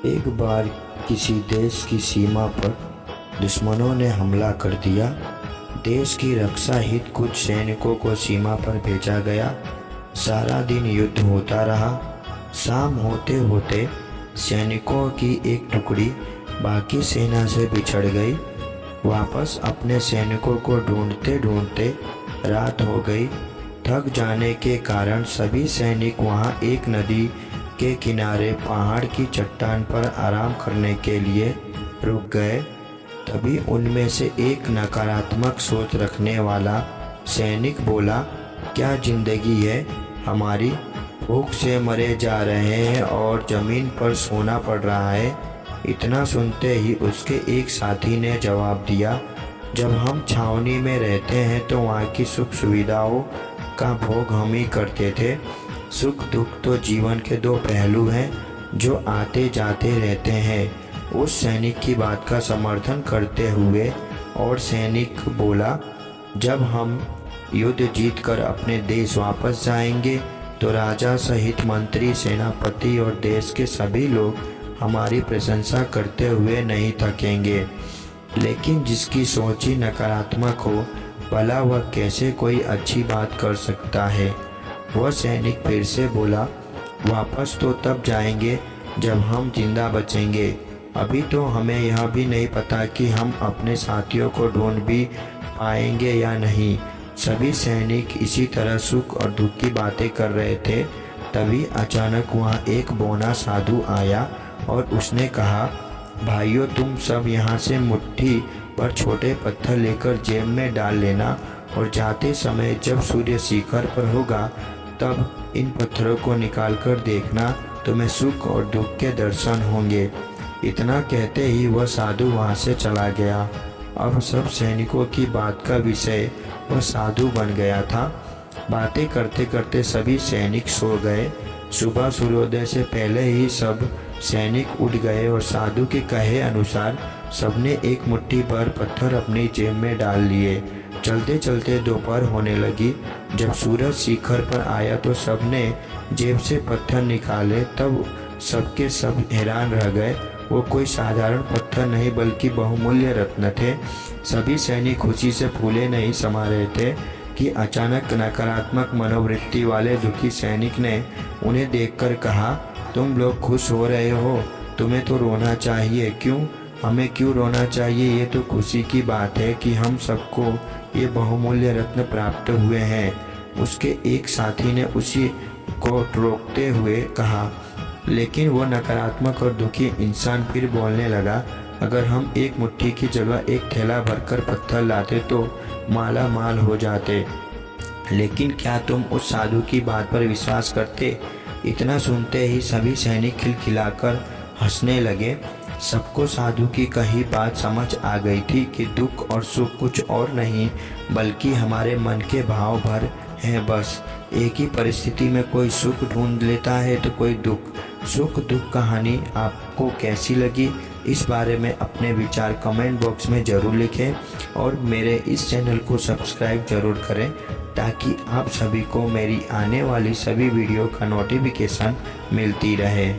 एक बार किसी देश की सीमा पर दुश्मनों ने हमला कर दिया। देश की रक्षा हित कुछ सैनिकों को सीमा पर भेजा गया। सारा दिन युद्ध होता रहा। शाम होते होते सैनिकों की एक टुकड़ी बाकी सेना से बिछड़ गई। वापस अपने सैनिकों को ढूंढते ढूंढते रात हो गई। थक जाने के कारण सभी सैनिक वहां एक नदी के किनारे पहाड़ की चट्टान पर आराम करने के लिए रुक गए। तभी उनमें से एक नकारात्मक सोच रखने वाला सैनिक बोला, क्या जिंदगी है हमारी, भूख से मरे जा रहे हैं और जमीन पर सोना पड़ रहा है। इतना सुनते ही उसके एक साथी ने जवाब दिया, जब हम छावनी में रहते हैं तो वहाँ की सुख सुविधाओं का भोग हम ही करते थे। सुख दुख तो जीवन के दो पहलू हैं जो आते जाते रहते हैं। उस सैनिक की बात का समर्थन करते हुए और सैनिक बोला, जब हम युद्ध जीतकर अपने देश वापस जाएंगे तो राजा सहित मंत्री, सेनापति और देश के सभी लोग हमारी प्रशंसा करते हुए नहीं थकेंगे। लेकिन जिसकी सोच ही नकारात्मक हो, भला वह कैसे कोई अच्छी बात कर सकता है। वह सैनिक फिर से बोला, वापस तो तब जाएंगे जब हम जिंदा बचेंगे। अभी तो हमें यह भी नहीं पता कि हम अपने साथियों को ढूंढ भी पाएंगे या नहीं। सभी सैनिक इसी तरह सुख और दुख की बातें कर रहे थे। तभी अचानक वहाँ एक बौना साधु आया और उसने कहा, भाइयों तुम सब यहाँ से मुट्ठी पर छोटे पत्थर लेकर जेब में डाल लेना और जाते समय जब सूर्य शिखर पर होगा तब इन पत्थरों को निकालकर देखना, तुम्हें सुख और दुख के दर्शन होंगे। इतना कहते ही वह साधु वहां से चला गया। अब सब सैनिकों की बात का विषय वह साधु बन गया था। बातें करते करते सभी सैनिक सो गए। सुबह सूर्योदय से पहले ही सब सैनिक उठ गए और साधु के कहे अनुसार सबने एक मुट्ठी भर पत्थर अपनी जेब में डाल लिए। चलते चलते दोपहर होने लगी। जब सूरज शिखर पर आया तो सबने जेब से पत्थर निकाले। तब सबके सब हैरान रह गए। वो कोई साधारण पत्थर नहीं बल्कि बहुमूल्य रत्न थे। सभी सैनिक खुशी से फूले नहीं समा रहे थे कि अचानक नकारात्मक मनोवृत्ति वाले दुखी सैनिक ने उन्हें देखकर कहा, तुम लोग खुश हो रहे हो, तुम्हें तो रोना चाहिए। क्यों, हमें क्यों रोना चाहिए? ये तो खुशी की बात है कि हम सबको ये बहुमूल्य रत्न प्राप्त हुए हैं। उसके एक साथी ने उसी को रोकते हुए कहा। लेकिन वो नकारात्मक और दुखी इंसान फिर बोलने लगा, अगर हम एक मुट्ठी की जगह एक थैला भरकर पत्थर लाते तो माला माल हो जाते। लेकिन क्या तुम उस साधु की बात पर विश्वास करते? इतना सुनते ही सभी सैनिक खिलखिलाकर हंसने लगे। सबको साधु की कही बात समझ आ गई थी कि दुख और सुख कुछ और नहीं बल्कि हमारे मन के भाव भर हैं। बस एक ही परिस्थिति में कोई सुख ढूंढ लेता है तो कोई दुख। सुख दुख कहानी आपको कैसी लगी, इस बारे में अपने विचार कमेंट बॉक्स में ज़रूर लिखें और मेरे इस चैनल को सब्सक्राइब ज़रूर करें ताकि आप सभी को मेरी आने वाली सभी वीडियो का नोटिफिकेशन मिलती रहे।